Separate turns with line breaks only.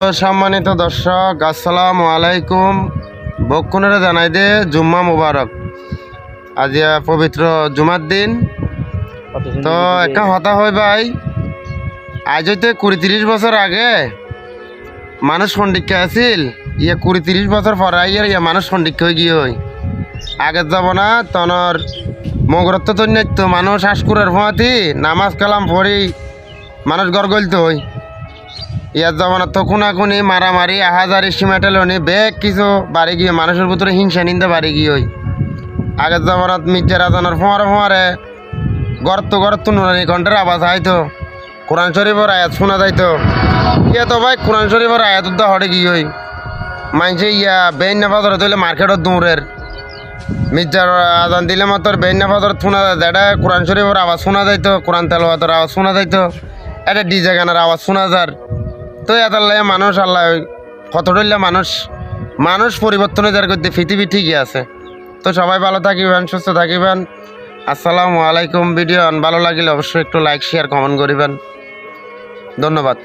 সম্মানিত দর্শক, আসসালামু আলাইকুম। বক্ষণের জানাই দে জুম্মা মুবারক। আজ পবিত্র জুমার দিন। তো একটা হতা হয় ভাই, আজ হইতে 20-30 বছর আগে মানুষ সন্ডিক্ষা আছিল, 20-30 বছর পর ইয়া মানুষ সন্ডিক্ষা হয়ে গিয়ে হই। আগের যাব না তনর মগরত্ব তৈন্য মানুষ আশকুরের ভুয়াতি নামাজ কালাম পড়ি মানুষ গড়গলিত হই। ইয়ার জমানা তো খুনাখুনি মারামারি আহাজারি সীমাটেলনি বেগ কিছু বাড়ি গিয়ে মানুষের ভিতরে হিংসা নিন্দে বাড়ি গিয়ে হই। আগের জমানাত মির্জার আজানোর ফোঁয়ারে গড়ত নুরানি ঘন্টার আওয়াজ আইতো, কোরআন শরীফের আয়াত শোনা যাইতো। ইয়া তো ভাই কোরআন শরীফের আয়াত উদ্দা হরে গিয়ে হই মানছে ইয়া বেইন নাফাজর ধরলে মার্কেটত দৌড়ের মির্জার আজান দিলে মাত্র বেইন নাফাজর শোনা যায়, এটা কোরআন শরীফের আওয়াজ শোনা যাইতো, কোরআন তেলাওয়াতের আওয়াজ শোনা যাইতো, এটা ডিজে গানের আওয়াজ শোনা যার। তো এতাল্লাই মানুষ আল্লাহ কতটুল্লা মানুষ পরিবর্তন যার করতে পৃথিবী ঠিকই আছে। তো সবাই ভালো থাকিবেন, সুস্থ থাকিবেন। আসসালামু আলাইকুম। ভিডিও ভালো লাগিলে অবশ্যই একটু লাইক শেয়ার কমেন্ট করিবেন। ধন্যবাদ।